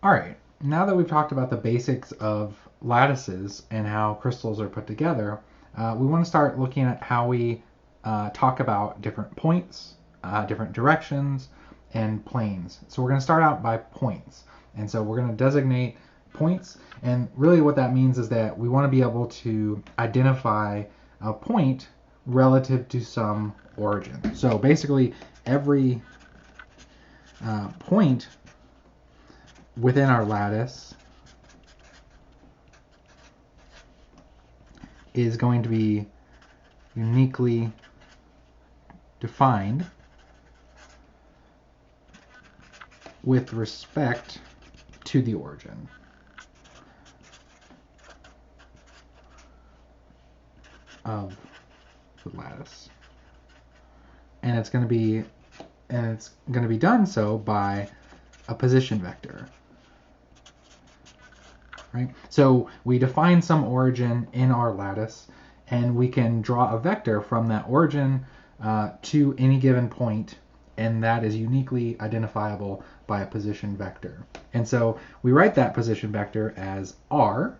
All right, now that we've talked about the basics of lattices and how crystals are put together, we want to start looking at how we talk about different points, different directions, and planes. So we're going to start out by points. And so we're going to designate points. And really what that means is that we want to be able to identify a point relative to some origin. So basically every point within our lattice is going to be uniquely defined with respect to the origin. Of the lattice. And it's going to be done so by a position vector. Right? So we define some origin in our lattice, and we can draw a vector from that origin to any given point, and that is uniquely identifiable by a position vector. And so we write that position vector as r,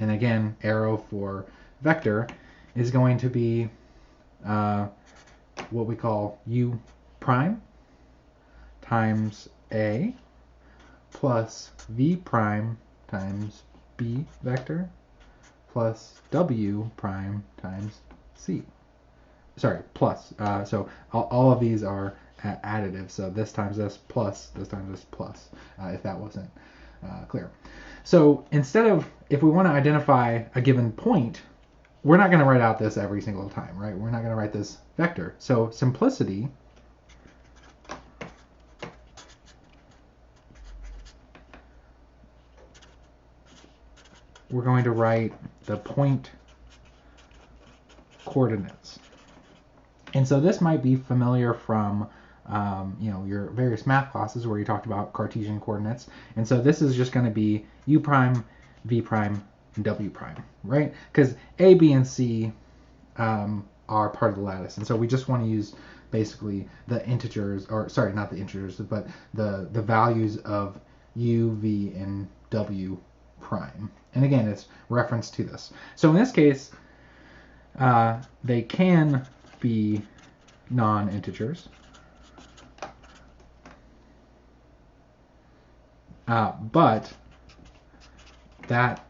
and again, arrow for vector is going to be what we call u prime times a plus v prime times b vector plus w prime times c. Sorry, plus. So all of these are additive. So this times this plus, this times this plus, if that wasn't clear. So instead of, if we want to identify a given point, we're not going to write out this every single time, right? We're not going to write this vector. So simplicity, we're going to write the point coordinates. And so this might be familiar from your various math classes where you talked about Cartesian coordinates. And so this is just going to be u prime, v prime, and w prime, right? Because a, b, and c are part of the lattice. And so we just want to use basically the integers, or sorry, not the integers, but the values of u, v, and w prime. And again, it's reference to this. So in this case, they can be non-integers. But that,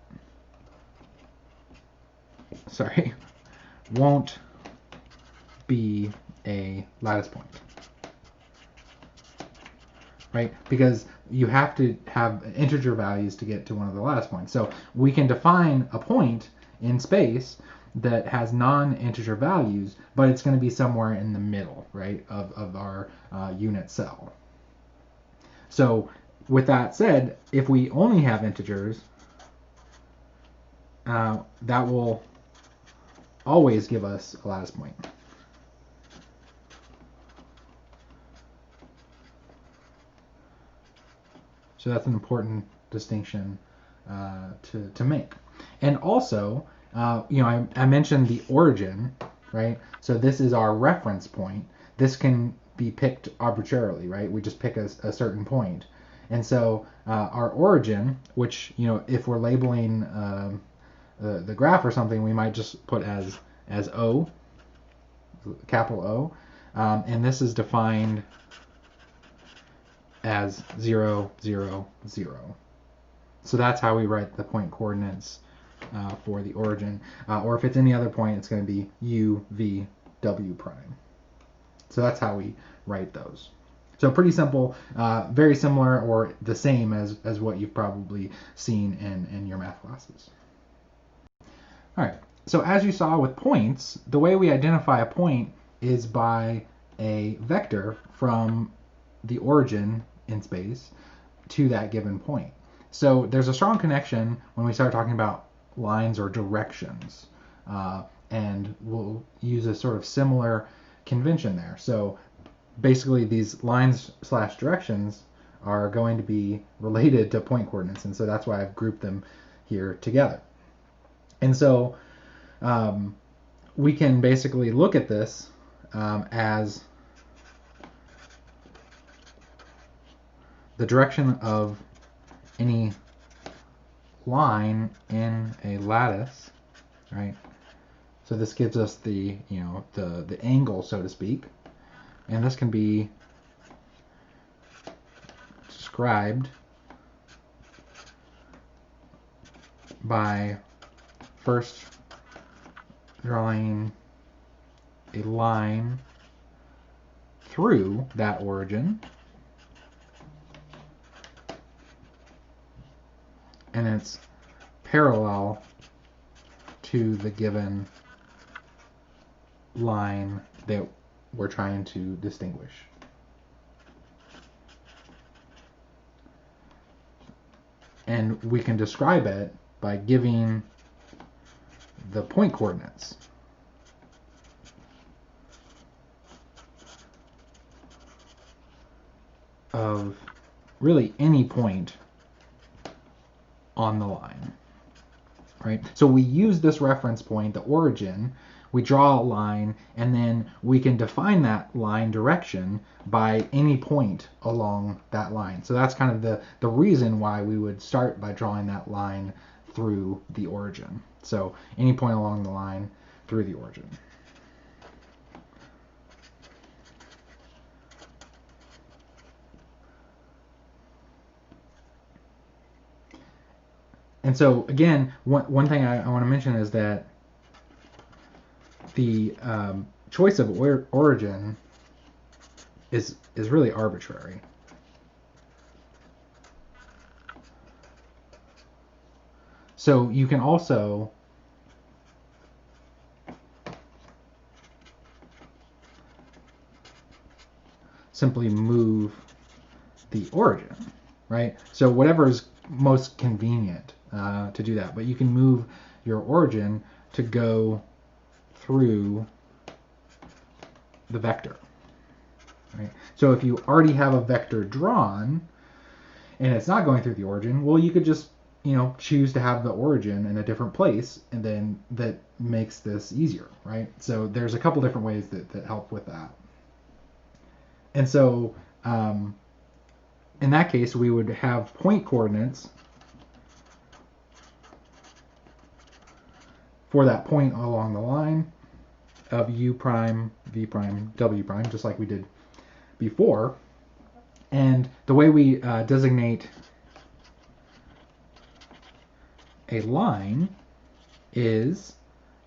won't be a lattice point, right? Because you have to have integer values to get to one of the lattice points. So we can define a point in space that has non-integer values, but it's going to be somewhere in the middle, right, of our unit cell. So with that said, if we only have integers, that will always give us a lattice point. So that's an important distinction to make. And also, I mentioned the origin, right? So this is our reference point. This can be picked arbitrarily, right? We just pick a certain point. And so our origin, which, if we're labeling the graph or something, we might just put as O, capital O. And this is defined as 0, 0, 0. So that's how we write the point coordinates for the origin. Or if it's any other point, it's going to be u, v, w prime. So that's how we write those. So pretty simple, very similar or the same as what you've probably seen in your math classes. All right, so as you saw with points, the way we identify a point is by a vector from the origin in space to that given point. So there's a strong connection when we start talking about lines or directions, and we'll use a sort of similar convention there. So basically these lines / directions are going to be related to point coordinates, and so that's why I've grouped them here together. And so we can basically look at this as the direction of any line in a lattice, right? So this gives us the, the angle, so to speak. And this can be described by first drawing a line through that origin, and it's parallel to the given line that we're trying to distinguish. And we can describe it by giving the point coordinates. Of really any point on the line, right? So we use this reference point, the origin, we draw a line, and then we can define that line direction by any point along that line. So that's kind of the reason why we would start by drawing that line through the origin. So any point along the line through the origin. And so again, one thing I want to mention is that the choice of origin is really arbitrary. So you can also simply move the origin, right? So whatever is most convenient to do that, but you can move your origin to go through the vector, right? So if you already have a vector drawn and it's not going through the origin, well, you could just choose to have the origin in a different place, and then that makes this easier, right? So there's a couple different ways that help with that. And so in that case, we would have point coordinates for that point along the line of u prime, v prime, w prime, just like we did before. And the way we designate a line is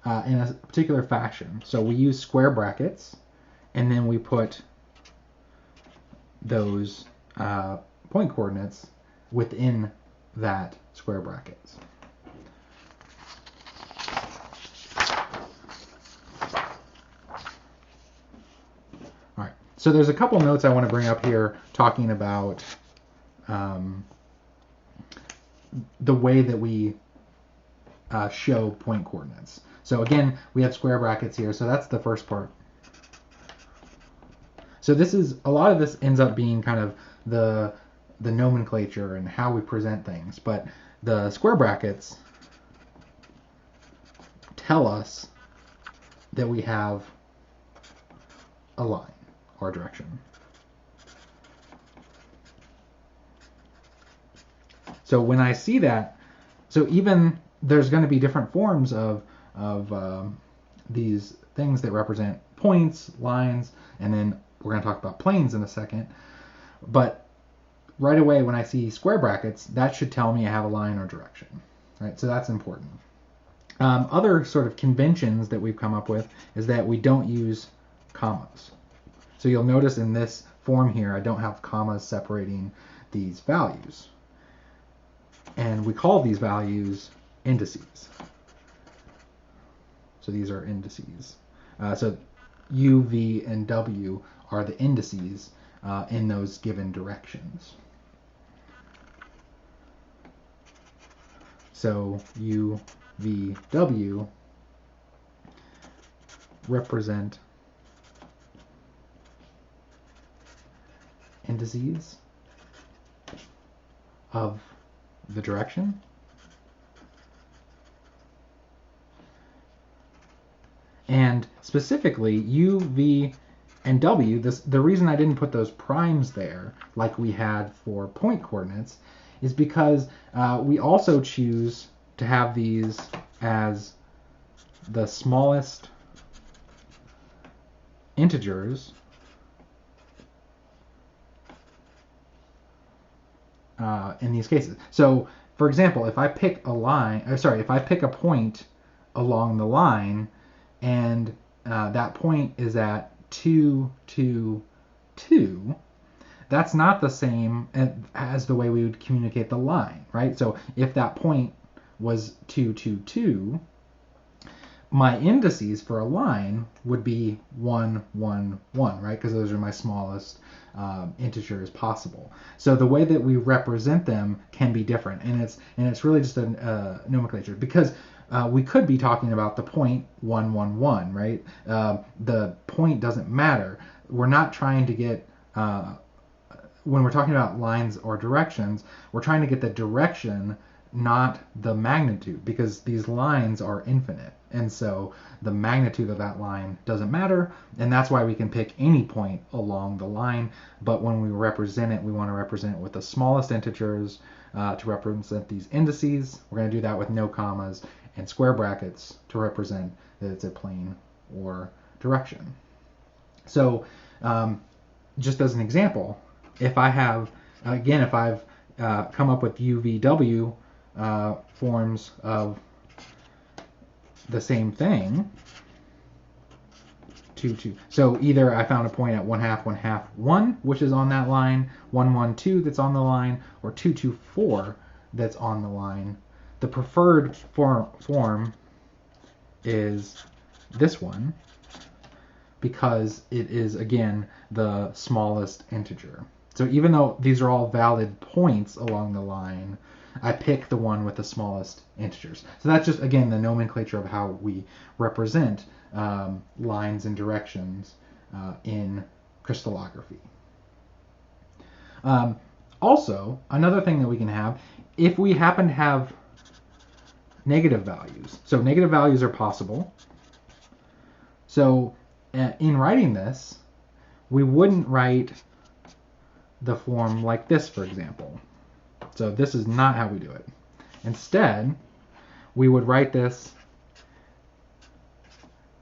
in a particular fashion. So we use square brackets, and then we put those point coordinates within that square brackets. All right, so there's a couple notes I want to bring up here talking about the way that we show point coordinates. So again, we have square brackets here, so that's the first part. So this is, a lot of this ends up being kind of the nomenclature and how we present things, but the square brackets tell us that we have a line or a direction. So when I see that, so even there's going to be different forms of these things that represent points, lines, and then we're going to talk about planes in a second. But right away, when I see square brackets, that should tell me I have a line or direction, right? So that's important. Other sort of conventions that we've come up with is that we don't use commas. So you'll notice in this form here, I don't have commas separating these values. And we call these values indices. So these are indices. So U, V, and W are the indices in those given directions. So U, V, W represent indices of the direction. And specifically, U, V, and W, the reason I didn't put those primes there like we had for point coordinates is because we also choose to have these as the smallest integers in these cases. So, for example, if I pick a point along the line, and that point is at 2, 2, 2, that's not the same as the way we would communicate the line, right? So if that point was 2, 2, 2, my indices for a line would be 1, 1, 1, right? Because those are my smallest integers possible. So the way that we represent them can be different, and it's really just a nomenclature, because we could be talking about the point 1, 1, 1, right? The point doesn't matter. We're not trying to get when we're talking about lines or directions, we're trying to get the direction, not the magnitude, because these lines are infinite. And so the magnitude of that line doesn't matter, and that's why we can pick any point along the line. But when we represent it, we want to represent it with the smallest integers to represent these indices. We're going to do that with no commas and square brackets to represent that it's a plane or direction. So just as an example, if I have, again, if I've come up with UVW forms of the same thing, 2, 2. So either I found a point at 1/2, 1/2, 1, which is on that line, 1, 1, 2 that's on the line, or 2, 2, 4 that's on the line. The preferred form is this one, because it is, again, the smallest integer. So even though these are all valid points along the line, I pick the one with the smallest integers. So that's just, again, the nomenclature of how we represent lines and directions in crystallography. Also, another thing that we can have, if we happen to have negative values. So negative values are possible. So in writing this, we wouldn't write the form like this, for example. So this is not how we do it. Instead, we would write this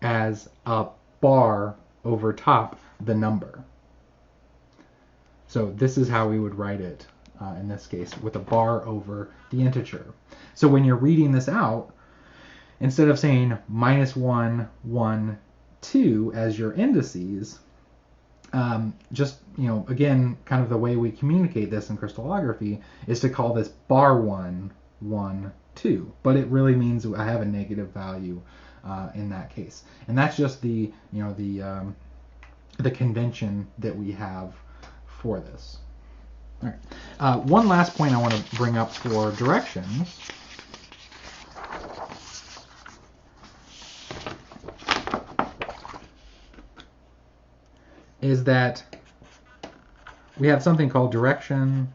as a bar over top the number. So this is how we would write it in this case, with a bar over the integer. So when you're reading this out, instead of saying -1, 1, 2 as your indices, just, again, kind of the way we communicate this in crystallography is to call this bar 1, 1, 2. But it really means I have a negative value in that case. And that's just the convention that we have for this. All right. One last point I want to bring up for directions is that we have something called direction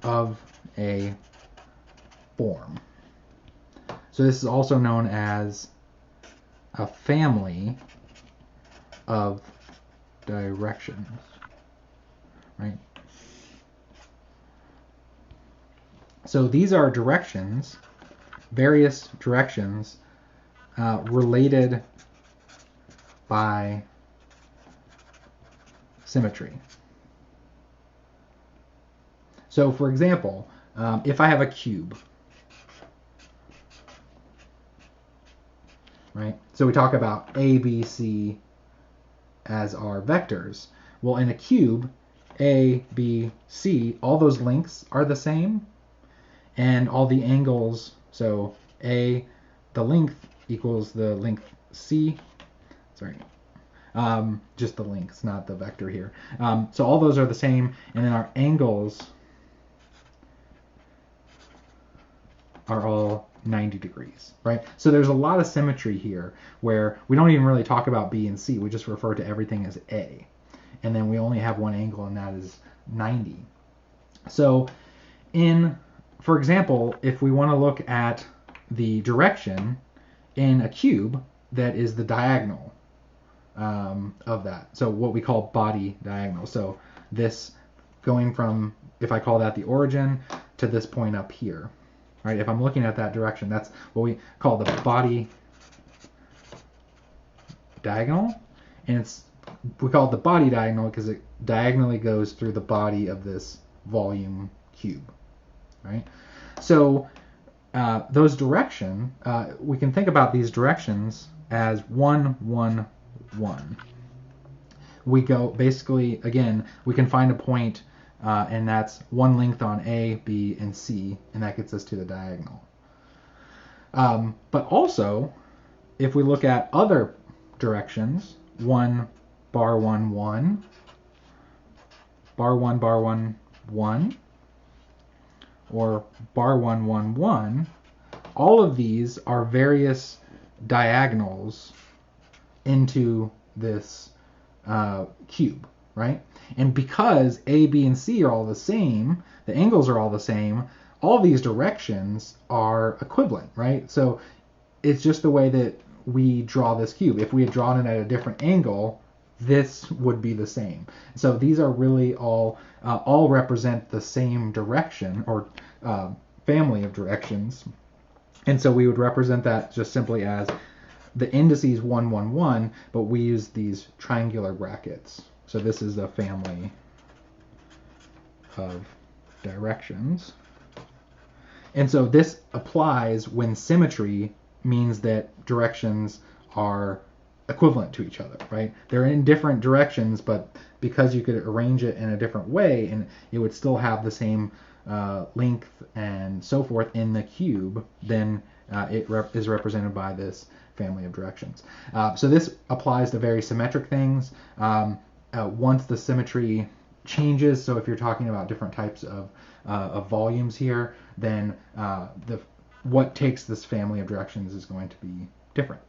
of a form. So this is also known as a family of directions, right? So these are directions, various directions related by symmetry. So for example, if I have a cube, right? So we talk about A, B, C as our vectors. Well, in a cube, A, B, C, all those lengths are the same, and all the angles, so A, the length equals the length C, sorry, just the lengths, not the vector here. So all those are the same, and then our angles are all 90 degrees, right? So there's a lot of symmetry here where we don't even really talk about B and C. We just refer to everything as A. And then we only have one angle, and that is 90. So for example, if we want to look at the direction in a cube that is the diagonal of that, so what we call body diagonal. So this going from if I call that the origin, to this point up here. Right? If I'm looking at that direction, that's what we call the body diagonal, and we call it the body diagonal because it diagonally goes through the body of this volume cube, right? So those direction, we can think about these directions as 1, 1, 1. We go, basically, again, we can find a point, and that's one length on A, B, and C, and that gets us to the diagonal. But also, if we look at other directions, 1, bar 1, 1, bar 1, bar 1, 1, or bar 1, 1, 1, all of these are various diagonals into this cube, right? And because A, B, and C are all the same, the angles are all the same, all these directions are equivalent, right? So it's just the way that we draw this cube. If we had drawn it at a different angle, this would be the same. So these are really all represent the same direction, or family of directions. And so we would represent that just simply as the indices 1, 1, 1, but we use these triangular brackets. So this is a family of directions. And so this applies when symmetry means that directions are equivalent to each other, right? They're in different directions, but because you could arrange it in a different way, and it would still have the same length and so forth in the cube, then it is represented by this family of directions. So this applies to very symmetric things. Once the symmetry changes, so if you're talking about different types of volumes here, then what takes this family of directions is going to be different.